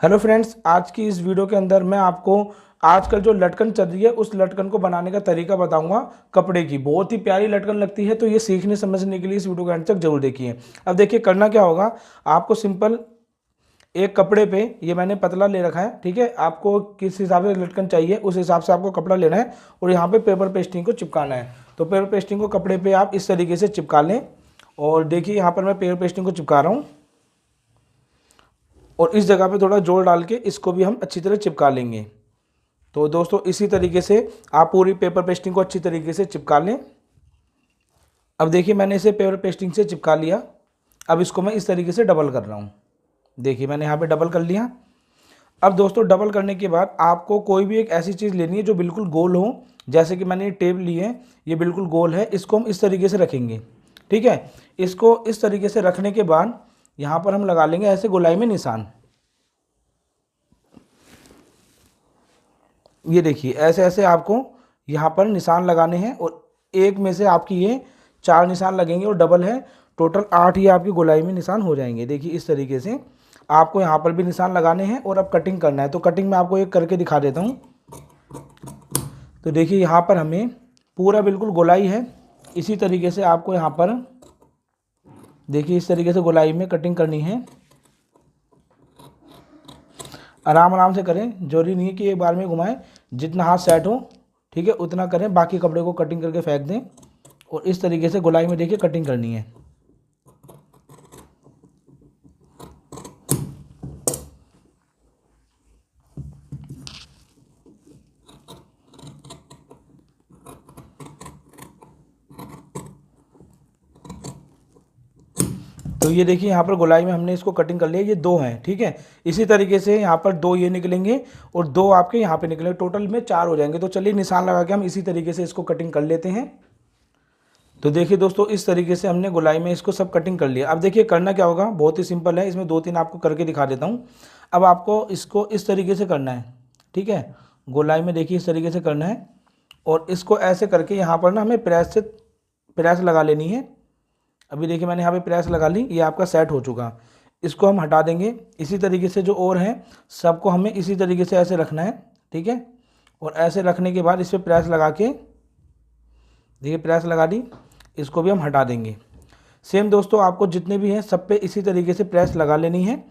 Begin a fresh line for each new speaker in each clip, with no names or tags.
Hello friends, आज की इस वीडियो के अंदर मैं आपको आजकल जो लटकन चल रही है उस लटकन को बनाने का तरीका बताऊंगा। कपड़े की बहुत ही प्यारी लटकन लगती है, तो ये सीखने समझने के लिए इस वीडियो के अंत तक जरूर देखिए। अब देखिए करना क्या होगा, आपको सिंपल एक कपड़े पे, ये मैंने पतला ले रखा है, ठीक है। आपको किस हिसाब से लटकन चाहिए उस हिसाब से आपको कपड़ा लेना है और यहाँ पे पेपर पेस्टिंग को चिपकाना है। तो पेपर पेस्टिंग को कपड़े पे आप इस तरीके से चिपका लें और देखिए यहाँ पर मैं पेपर पेस्टिंग को चिपका रहा हूँ और इस जगह पे थोड़ा जोर डाल के इसको भी हम अच्छी तरह चिपका लेंगे। तो दोस्तों इसी तरीके से आप पूरी पेपर पेस्टिंग को अच्छी तरीके से चिपका लें। अब देखिए मैंने इसे पेपर पेस्टिंग से चिपका लिया। अब इसको मैं इस तरीके से डबल कर रहा हूँ। देखिए मैंने यहाँ पे डबल कर लिया। अब दोस्तों डबल करने के बाद आपको कोई भी एक ऐसी चीज़ लेनी है जो बिल्कुल गोल हो। जैसे कि मैंने ये टेप ली है, ये बिल्कुल गोल है, इसको हम इस तरीके से रखेंगे, ठीक है। इसको इस तरीके से रखने के बाद यहाँ पर हम लगा लेंगे ऐसे गोलाई में निशान। ये देखिए ऐसे ऐसे आपको यहाँ पर निशान लगाने हैं और एक में से आपकी ये 4 निशान लगेंगे और डबल है, टोटल 8 ये आपकी गोलाई में निशान हो जाएंगे। देखिए इस तरीके से आपको यहाँ पर भी निशान लगाने हैं और अब कटिंग करना है। तो कटिंग मैं आपको एक करके दिखा देता हूँ। तो देखिए यहाँ पर हमें पूरा बिल्कुल गोलाई है, इसी तरीके से आपको यहाँ पर देखिए इस तरीके से गोलाई में कटिंग करनी है। आराम आराम से करें, जरूरी नहीं है कि एक बार में घुमाएं, जितना हाथ सेट हो ठीक है उतना करें। बाकी कपड़े को कटिंग करके फेंक दें और इस तरीके से गोलाई में देखिए कटिंग करनी है। तो ये देखिए यहाँ पर गोलाई में हमने इसको कटिंग कर लिया, ये 2 हैं, ठीक है। इसी तरीके से यहाँ पर 2 ये निकलेंगे और 2 आपके यहाँ पे निकलेंगे, टोटल में 4 हो जाएंगे। तो चलिए निशान लगा के हम इसी तरीके से इसको कटिंग कर लेते हैं। तो देखिए दोस्तों इस तरीके से हमने गोलाई में इसको सब कटिंग कर लिया। अब देखिए करना क्या होगा, बहुत ही सिंपल है, इसमें 2-3 आपको करके दिखा देता हूँ। अब आपको इसको इस तरीके से करना है, ठीक है। गोलाई में देखिए इस तरीके से करना है और इसको ऐसे करके यहाँ पर ना हमें प्रेस लगा लेनी है। अभी देखिए मैंने यहाँ पे प्रेस लगा ली, ये आपका सेट हो चुका। इसको हम हटा देंगे। इसी तरीके से जो और हैं सबको हमें इसी तरीके से ऐसे रखना है, ठीक है। और ऐसे रखने के बाद इस पर प्रेस लगा के देखिए प्रेस लगा दी, इसको भी हम हटा देंगे। सेम दोस्तों आपको जितने भी हैं सब पे इसी तरीके से प्रेस लगा लेनी है।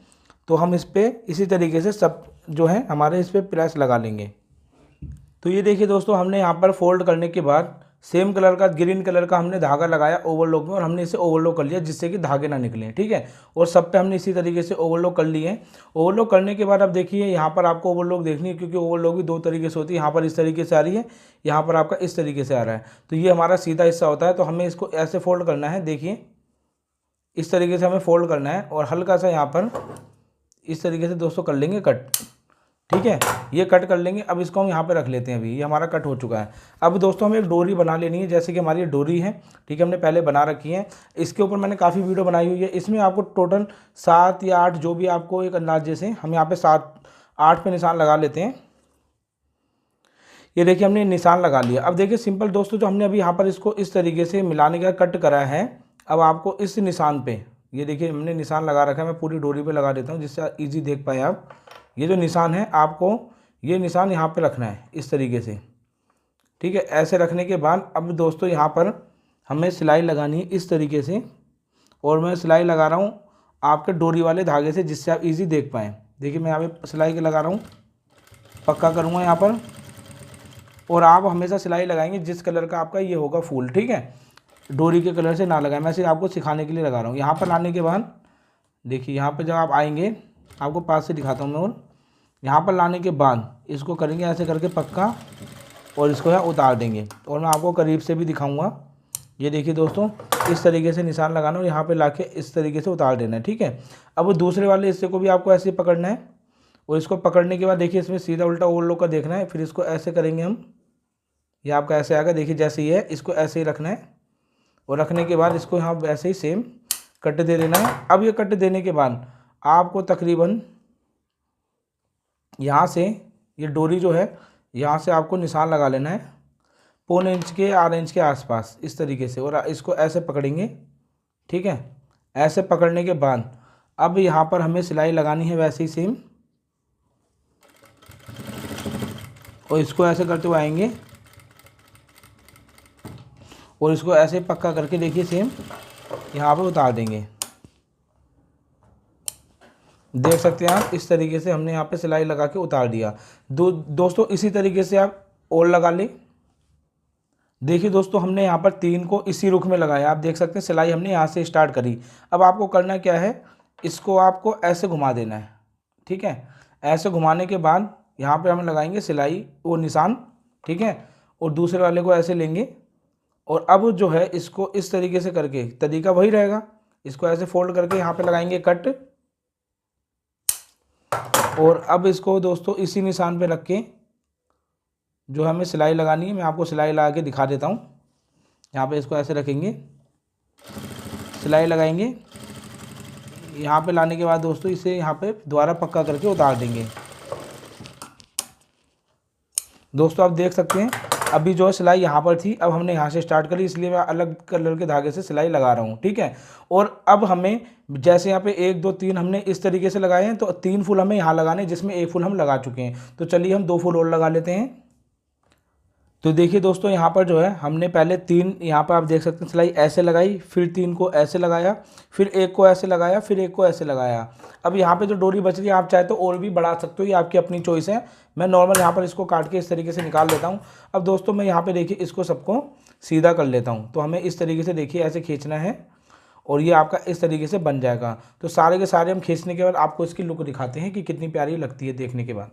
तो हम इस पर इसी तरीके से सब जो है हमारे इस पर प्रेस लगा लेंगे। तो ये देखिए दोस्तों हमने यहाँ पर फोल्ड करने के बाद सेम कलर का ग्रीन कलर का हमने धागा लगाया ओवरलॉक में और हमने इसे ओवरलॉक कर लिया जिससे कि धागे ना निकलें, ठीक है। और सब पे हमने इसी तरीके से ओवरलॉक कर लिए हैं। ओवरलॉक करने के बाद अब देखिए यहाँ पर आपको ओवरलॉक देखनी है, क्योंकि ओवरलॉक भी 2 तरीके से होती है। यहाँ पर इस तरीके से आ रही है, यहाँ पर आपका इस तरीके से आ रहा है। तो ये हमारा सीधा हिस्सा होता है। तो हमें इसको ऐसे फोल्ड करना है, देखिए इस तरीके से हमें फोल्ड करना है और हल्का सा यहाँ पर इस तरीके से दोस्तों कर लेंगे कट, ठीक है। ये कट कर लेंगे। अब इसको हम यहाँ पे रख लेते हैं। अभी ये हमारा कट हो चुका है। अब दोस्तों हमें एक डोरी बना लेनी है, जैसे कि हमारी ये डोरी है, ठीक है, हमने पहले बना रखी है। इसके ऊपर मैंने काफ़ी वीडियो बनाई हुई है। इसमें आपको टोटल 7 या 8 जो भी आपको एक अंदाजे से, हम यहाँ पे 7-8 पे निशान लगा लेते हैं। ये देखिए हमने निशान लगा लिया। अब देखिए सिंपल दोस्तों, जो हमने अभी यहाँ पर इसको इस तरीके से मिलाने का कट करा है, अब आपको इस निशान पे, ये देखिए हमने निशान लगा रखा है। मैं पूरी डोरी पे लगा देता हूँ जिससे ईजी देख पाए आप। ये जो निशान है आपको ये निशान यहाँ पे रखना है इस तरीके से, ठीक है। ऐसे रखने के बाद अब दोस्तों यहाँ पर हमें सिलाई लगानी है इस तरीके से, और मैं सिलाई लगा रहा हूँ आपके डोरी वाले धागे से जिससे आप इजी देख पाएँ। देखिए मैं यहाँ पे सिलाई के लगा रहा हूँ, पक्का करूँगा यहाँ पर। और आप हमेशा सिलाई लगाएंगे जिस कलर का आपका ये होगा फूल, ठीक है, डोरी के कलर से ना लगाएं। मैं सिर्फ आपको सिखाने के लिए लगा रहा हूँ। यहाँ पर लाने के बाद देखिए यहाँ पर जब आप आएंगे, आपको पास से दिखाता हूँ मैं, और यहाँ पर लाने के बाद इसको करेंगे ऐसे करके पक्का और इसको यहाँ उतार देंगे। और मैं आपको करीब से भी दिखाऊंगा। ये देखिए दोस्तों इस तरीके से निशान लगाना और यहाँ पे लाके इस तरीके से उतार देना है, ठीक है। अब वो दूसरे वाले हिस्से को भी आपको ऐसे पकड़ना है और इसको पकड़ने के बाद देखिए इसमें सीधा उल्टा ओवरलॉक का देखना है। फिर इसको ऐसे करेंगे हम, ये आपका ऐसे आएगा, देखिए जैसे ये है, इसको ऐसे ही रखना है और रखने के बाद इसको यहाँ ऐसे ही सेम कट दे देना है। अब ये कट देने के बाद आपको तकरीबन यहाँ से ये डोरी जो है यहाँ से आपको निशान लगा लेना है 1/4 इंच के 8 इंच के आसपास इस तरीके से, और इसको ऐसे पकड़ेंगे, ठीक है। ऐसे पकड़ने के बाद अब यहाँ पर हमें सिलाई लगानी है वैसे ही सेम, और इसको ऐसे करते हुए आएंगे और इसको ऐसे पक्का करके देखिए सेम यहाँ पे उतार देंगे। देख सकते हैं आप, इस तरीके से हमने यहाँ पे सिलाई लगा के उतार दिया। दोस्तों इसी तरीके से आप और लगा लें। देखिए दोस्तों, हमने यहाँ पर 3 को इसी रुख में लगाया। आप देख सकते हैं सिलाई हमने यहाँ से स्टार्ट करी। अब आपको करना क्या है, इसको आपको ऐसे घुमा देना है, ठीक है। ऐसे घुमाने के बाद यहाँ पे हम लगाएंगे सिलाई वो निशान, ठीक है। और दूसरे वाले को ऐसे लेंगे और अब जो है इसको इस तरीके से करके, तरीका वही रहेगा, इसको ऐसे फोल्ड करके यहाँ पे लगाएंगे कट। और अब इसको दोस्तों इसी निशान पे रख के जो हमें सिलाई लगानी है, मैं आपको सिलाई लगा के दिखा देता हूँ। यहाँ पे इसको ऐसे रखेंगे, सिलाई लगाएंगे। यहाँ पे लाने के बाद दोस्तों इसे यहाँ पे दोबारा पक्का करके उतार देंगे। दोस्तों आप देख सकते हैं अभी जो है सिलाई यहाँ पर थी, अब हमने यहाँ से स्टार्ट करी, इसलिए मैं अलग कलर के धागे से सिलाई लगा रहा हूँ, ठीक है। और अब हमें जैसे यहाँ पे 1 2 3 हमने इस तरीके से लगाए हैं, तो 3 फूल हमें यहाँ लगाने, जिसमें 1 फूल हम लगा चुके हैं। तो चलिए हम 2 फूल और लगा लेते हैं। तो देखिए दोस्तों, यहाँ पर जो है हमने पहले 3, यहाँ पर आप देख सकते हैं सिलाई ऐसे लगाई, फिर 3 को ऐसे लगाया, फिर 1 को ऐसे लगाया, फिर 1 को ऐसे लगाया। अब यहाँ पे जो डोरी बच रही है आप चाहे तो और भी बढ़ा सकते हो, ये आपकी अपनी चॉइस है। मैं नॉर्मल यहाँ पर इसको काट के इस तरीके से निकाल लेता हूँ। अब दोस्तों मैं यहाँ पर देखिए इसको सबको सीधा कर लेता हूँ। तो हमें इस तरीके से देखिए ऐसे खींचना है और ये आपका इस तरीके से बन जाएगा। तो सारे के सारे हम खींचने के बाद आपको इसकी लुक दिखाते हैं कि कितनी प्यारी लगती है देखने के बाद।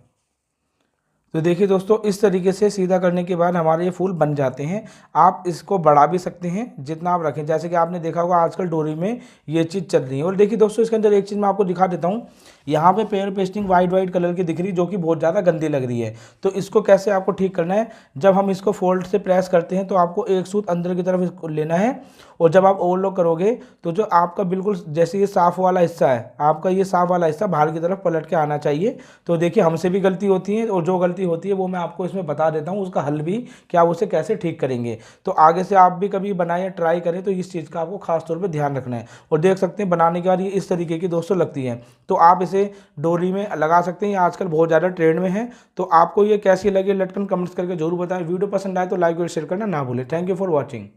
तो देखिए दोस्तों, इस तरीके से सीधा करने के बाद हमारे ये फूल बन जाते हैं। आप इसको बढ़ा भी सकते हैं जितना आप रखें, जैसे कि आपने देखा होगा आजकल डोरी में ये चीज़ चल रही है। और देखिए दोस्तों, इसके अंदर एक चीज़ मैं आपको दिखा देता हूँ। यहाँ पे पेयर पेस्टिंग वाइट कलर की दिख रही है, जो कि बहुत ज़्यादा गंदी लग रही है। तो इसको कैसे आपको ठीक करना है, जब हम इसको फोल्ड से प्रेस करते हैं तो आपको एक सूत अंदर की तरफ इसको लेना है। और जब आप ओवरलॉक करोगे तो जो आपका बिल्कुल जैसे ये साफ़ वाला हिस्सा है, आपका ये साफ़ वाला हिस्सा बाहर की तरफ पलट के आना चाहिए। तो देखिए हमसे भी गलती होती है, और जो गलती होती है वो मैं आपको इसमें बता देता हूँ, उसका हल भी कि आप उसे कैसे ठीक करेंगे। तो आगे से आप भी कभी बनाएं, ट्राई करें, तो इस चीज़ का आपको खास तौर पे ध्यान रखना है। और देख सकते हैं बनाने के बाद ये इस तरीके की दोस्तों लगती है। तो आप इसे डोरी में लगा सकते हैं, ये आजकल बहुत ज़्यादा ट्रेंड में है। तो आपको ये कैसी लगी लटकन कमेंट्स करके जरूर बताएं। वीडियो पसंद आए तो लाइक और शेयर करना ना भूलें। Thank you for watching.